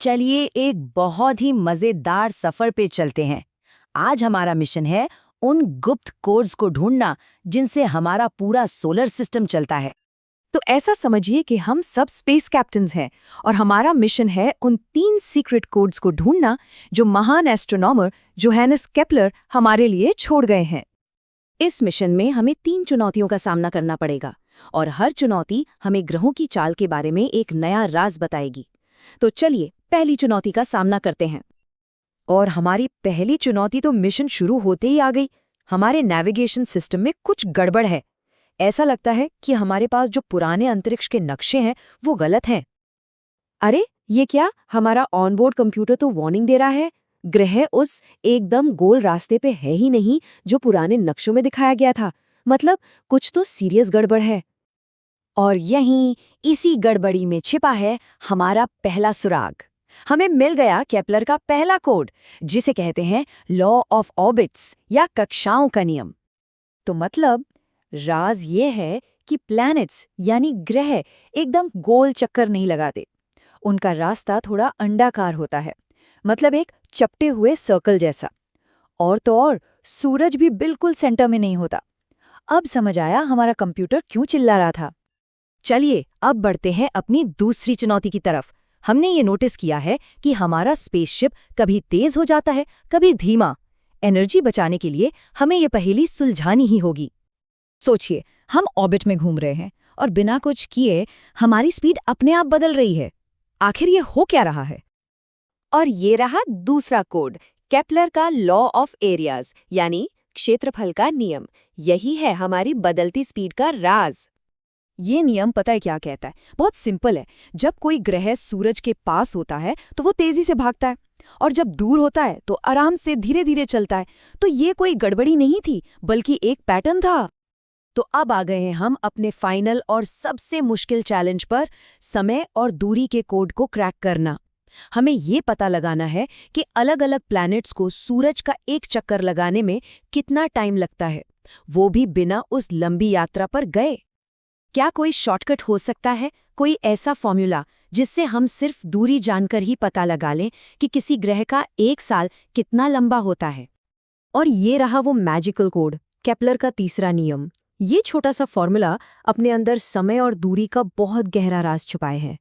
चलिए एक बहुत ही मजेदार सफर पे चलते हैं। आज हमारा मिशन है उन गुप्त कोड्स को ढूंढना जिनसे हमारा पूरा सोलर सिस्टम चलता है। तो ऐसा समझिए कि हम सब स्पेस कैप्टन्स हैं और हमारा मिशन है उन 3 सीक्रेट कोड्स को ढूंढना जो महान एस्ट्रोनॉमर जोहानस केपलर हमारे लिए छोड़ गए हैं। इस मिशन में हमें 3 चुनौतियों का सामना करना पड़ेगा और हर चुनौती हमें ग्रहों की चाल के बारे में एक नया राज बताएगी। तो चलिए पहली चुनौती का सामना करते हैं। और हमारी पहली चुनौती तो मिशन शुरू होते ही आ गई। हमारे नेविगेशन सिस्टम में कुछ गड़बड़ है। ऐसा लगता है कि हमारे पास जो पुराने अंतरिक्ष के नक्शे हैं वो गलत हैं। अरे ये क्या, हमारा ऑनबोर्ड कंप्यूटर तो वार्निंग दे रहा है। ग्रह उस एकदम गोल रास्ते पे है ही नहीं जो पुराने नक्शों में दिखाया गया था। मतलब कुछ तो सीरियस गड़बड़ है। और यहीं इसी गड़बड़ी में छिपा है हमारा पहला सुराग। हमें मिल गया केपलर का पहला कोड, जिसे कहते हैं लॉ ऑफ ऑर्बिट्स या कक्षाओं का नियम। तो मतलब राज ये है कि प्लैनेट्स यानी ग्रह एकदम गोल चक्कर नहीं लगाते। उनका रास्ता थोड़ा अंडाकार होता है, मतलब एक चपटे हुए सर्कल जैसा। और तो और सूरज भी बिल्कुल सेंटर में नहीं होता। अब समझ आया हमारा कंप्यूटर क्यों चिल्ला रहा था। चलिए अब बढ़ते हैं अपनी दूसरी चुनौती की तरफ। हमने ये नोटिस किया है कि हमारा स्पेसशिप कभी तेज हो जाता है, कभी धीमा। एनर्जी बचाने के लिए हमें ये पहेली सुलझानी ही होगी। सोचिए, हम ऑर्बिट में घूम रहे हैं और बिना कुछ किए हमारी स्पीड अपने आप बदल रही है। आखिर ये हो क्या रहा है? और ये रहा दूसरा कोड, केपलर का लॉ ऑफ एरियाज यानी क्षेत्रफल का नियम। यही है हमारी बदलती स्पीड का राज। ये नियम पता है क्या कहता है? बहुत सिंपल है। जब कोई ग्रह सूरज के पास होता है तो वो तेजी से भागता है, और जब दूर होता है तो आराम से धीरे धीरे चलता है। तो ये कोई गड़बड़ी नहीं थी, बल्कि एक पैटर्न था। तो अब आ गए हैं हम अपने फाइनल और सबसे मुश्किल चैलेंज पर, समय और दूरी के कोड को क्रैक करना। हमें ये पता लगाना है कि अलग अलग प्लैनेट्स को सूरज का एक चक्कर लगाने में कितना टाइम लगता है, वो भी बिना उस लंबी यात्रा पर गए। क्या कोई शॉर्टकट हो सकता है, कोई ऐसा फॉर्मूला जिससे हम सिर्फ दूरी जानकर ही पता लगा लें कि किसी ग्रह का एक साल कितना लंबा होता है? और ये रहा वो मैजिकल कोड, केपलर का तीसरा नियम। ये छोटा सा फॉर्मूला अपने अंदर समय और दूरी का बहुत गहरा राज छुपाए है।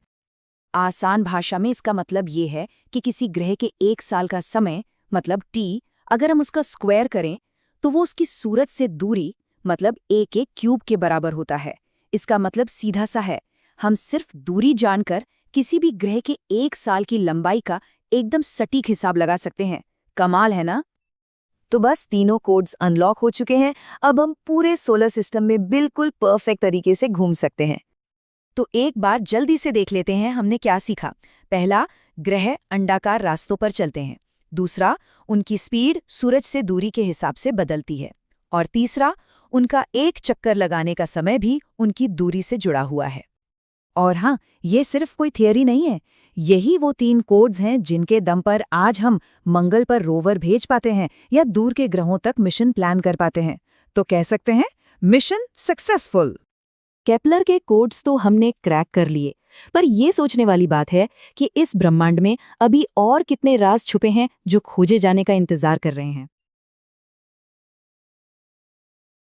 आसान भाषा में इसका मतलब ये है कि किसी ग्रह के एक साल का समय मतलब टी, अगर हम उसका स्क्वायर करें तो वो उसकी सूरज से दूरी मतलब एक क्यूब के बराबर होता है। इसका मतलब सीधा सा है, हम सिर्फ दूरी जानकर किसी भी ग्रह के एक साल की लंबाई का एकदम सटीक हिसाब लगा सकते हैं। कमाल है ना? तो बस तीनों कोड्स अनलॉक हो चुके हैं। अब हम पूरे सोलर सिस्टम में बिल्कुल परफेक्ट तरीके से घूम सकते हैं। तो एक बार जल्दी से देख लेते हैं हमने क्या सीखा। पहला, ग्रह अंडाकार रास्तों पर चलते हैं। दूसरा, उनकी स्पीड सूरज से दूरी के हिसाब से बदलती है। और तीसरा, उनका एक चक्कर लगाने का समय भी उनकी दूरी से जुड़ा हुआ है। और हाँ, ये सिर्फ कोई थियरी नहीं है, यही वो 3 कोड्स हैं जिनके दम पर आज हम मंगल पर रोवर भेज पाते हैं या दूर के ग्रहों तक मिशन प्लान कर पाते हैं। तो कह सकते हैं मिशन सक्सेसफुल। केपलर के कोड्स तो हमने क्रैक कर लिए, पर ये सोचने वाली बात है कि इस ब्रह्मांड में अभी और कितने राज छुपे हैं जो खोजे जाने का इंतजार कर रहे हैं।